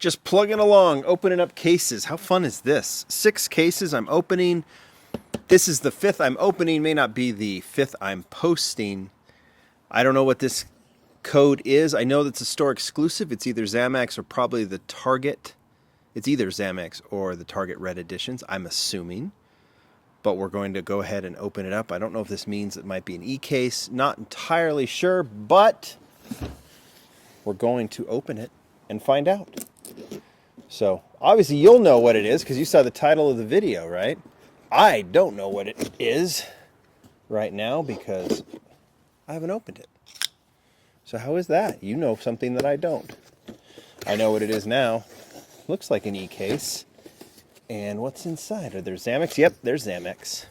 Just plugging along, opening up cases. How fun is this? 6 cases I'm opening. This is the 5th I'm opening. May not be the 5th I'm posting. I don't know what this code is. I know that's a store exclusive. It's either Zamac or probably the Target. It's either Zamac or the Target Red Editions, I'm assuming. But we're going to go ahead and open it up. I don't know if this means it might be an e-case. Not entirely sure, but we're going to open it and find out. So, obviously you'll know what it is because you saw the title of the video, right? I don't know what it is right now because I haven't opened it. So how is that? You know something that I don't. I know what it is now. Looks like an e-case. And what's inside? Are there Zamacs? Yep, there's Zamacs.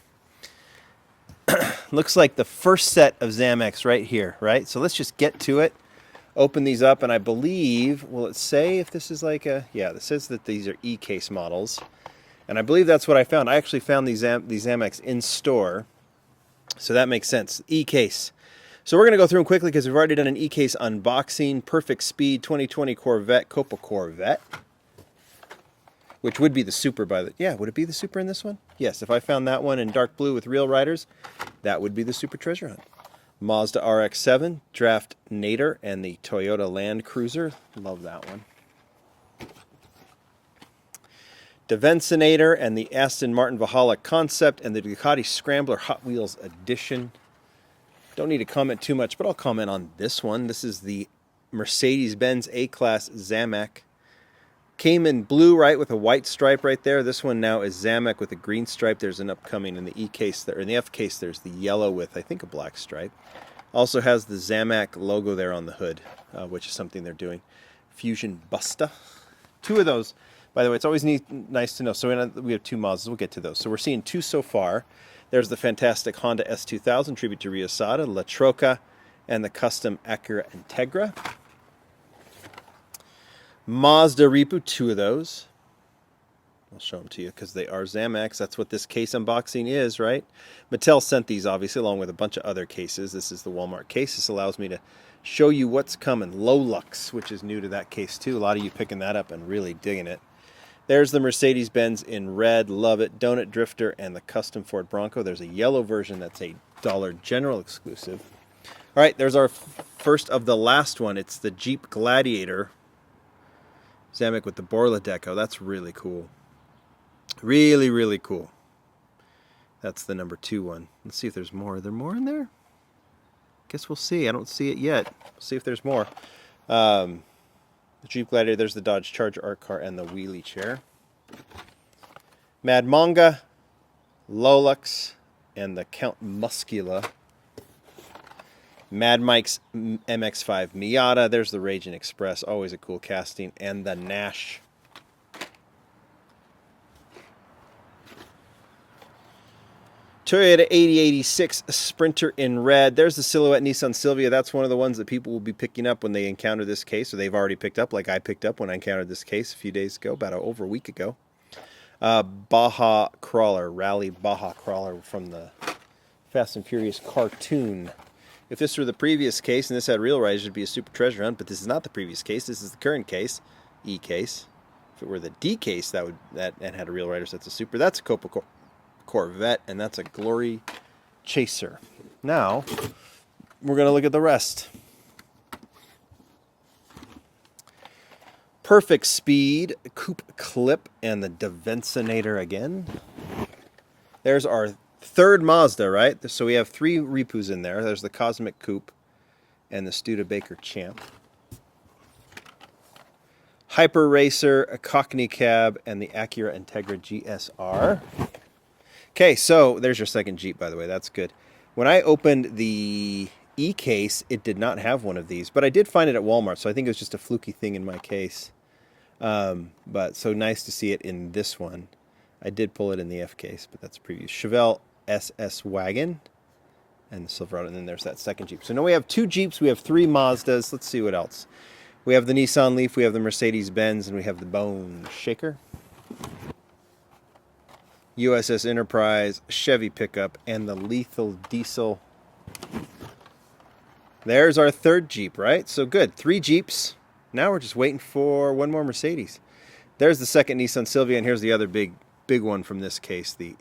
Looks like the first set of Zamacs right here, right? So let's just get to it. Open these up, and I believe, will it say if this is like a, yeah, it says that these are e-case models. And I believe that's what I found. I actually found these Zamacs in store. So that makes sense. E-case. So we're going to go through them quickly because we've already done an e-case unboxing. Perfect Speed 2020 Corvette, Copa Corvette. Which would be the Super by the, yeah, would it be the Super in this one? Yes, if I found that one in dark blue with real riders, that would be the Super Treasure Hunt. Mazda RX-7, Draft Nader, and the Toyota Land Cruiser. Love that one. Devencinator and the Aston Martin Valhalla Concept and the Ducati Scrambler Hot Wheels Edition. Don't need to comment too much, but I'll comment on this one. This is the Mercedes-Benz A-Class Zamac. Came in blue, right, with a white stripe right there. This one now is Zamac with a green stripe. There's an upcoming in the E case, there, in the F case, there's the yellow with, I think, a black stripe. Also has the Zamac logo there on the hood, which is something they're doing. Fusion Busta. 2 of those. By the way, it's always nice to know. So we have 2 Mazdas. We'll get to those. So we're seeing 2 so far. There's the fantastic Honda S2000, tribute to Rio Sada, La Troca, and the custom Acura Integra. Mazda Repo, 2 of those. I'll show them to you because they are Zamacs. That's what this case unboxing is, right? Mattel sent these, obviously, along with a bunch of other cases. This is the Walmart case. This allows me to show you what's coming. Lolux, which is new to that case, too. A lot of you picking that up and really digging it. There's the Mercedes-Benz in red. Love it. Donut Drifter and the custom Ford Bronco. There's a yellow version that's a Dollar General exclusive. All right, there's our first of the last one. It's the Jeep Gladiator. Zamac with the Borla Deco. That's really cool. Really, really cool. That's the number 2 one. Let's see if there's more. Are there more in there? Guess we'll see. I don't see it yet. We'll see if there's more. The Jeep Gladiator. There's the Dodge Charger Art Car and the wheelie chair. Mad Manga, Lolux, and the Count Muscula. Mad Mike's MX-5 Miata. There's the Raging Express. Always a cool casting. And the Nash. Toyota 8086 Sprinter in red. There's the Silhouette Nissan Silvia. That's one of the ones that people will be picking up when they encounter this case, or they've already picked up, like I picked up when I encountered this case a few days ago, about over a week ago. Baja Crawler, Rally Baja Crawler from the Fast and Furious cartoon. If this were the previous case and this had real riders, it would be a Super Treasure Hunt, but this is not the previous case. This is the current case, E case. If it were the D case, and had a real riders, that's a Super. That's a Copa Corvette, and that's a Glory Chaser. Now, we're going to look at the rest. Perfect Speed, Coupe Clip, and the Devencinator again. There's our 3rd Mazda, right? So we have 3 Repus in there. There's the Cosmic Coupe and the Studebaker Champ. Hyper Racer, a Cockney Cab, and the Acura Integra GSR. Okay, so there's your second Jeep, by the way. That's good. When I opened the E-case, it did not have one of these, but I did find it at Walmart, so I think it was just a fluky thing in my case. But so nice to see it in this one. I did pull it in the F case, but that's previous. Chevelle SS Wagon and the Silverado, and then there's that second Jeep. So now we have 2 Jeeps, we have 3 Mazdas. Let's see what else. We have the Nissan Leaf, we have the Mercedes-Benz, and we have the Bone Shaker. USS Enterprise, Chevy pickup, and the Lethal Diesel. There's our 3rd Jeep, right? So good. 3 Jeeps. Now we're just waiting for one more Mercedes. There's the second Nissan Silvia, and here's the other big one from this case, the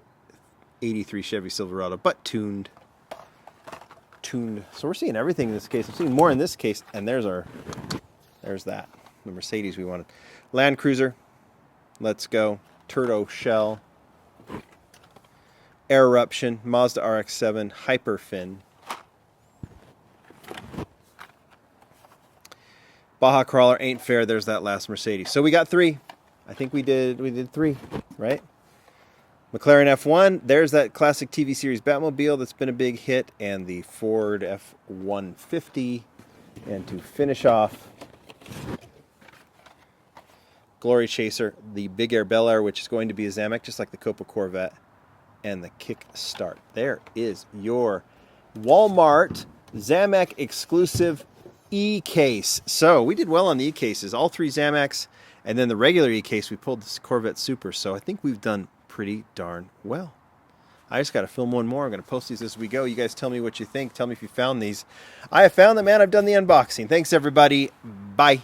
83 Chevy Silverado, but tuned. So we're seeing everything in this case. I'm seeing more in this case, and there's that, the Mercedes we wanted. Land Cruiser, let's go. Turbo Shell, Air Eruption, Mazda RX-7, Hyperfin, Baja Crawler, Ain't Fair. There's that last Mercedes. So we got 3. I think we did 3, right? McLaren F1, there's that classic TV series Batmobile that's been a big hit, and the Ford F-150. And to finish off, Glory Chaser, the Big Air Bel Air, which is going to be a Zamac, just like the Copa Corvette, and the Kick Start. There is your Walmart Zamac exclusive E-case. So we did well on the E-cases, all 3 Zamacs, and then the regular E-case, we pulled this Corvette Super. So I think we've done pretty darn well. I just got to film one more. I'm going to post these as we go. You guys tell me what you think. Tell me if you found these. I have found them, and I've done the unboxing. Thanks, everybody. Bye.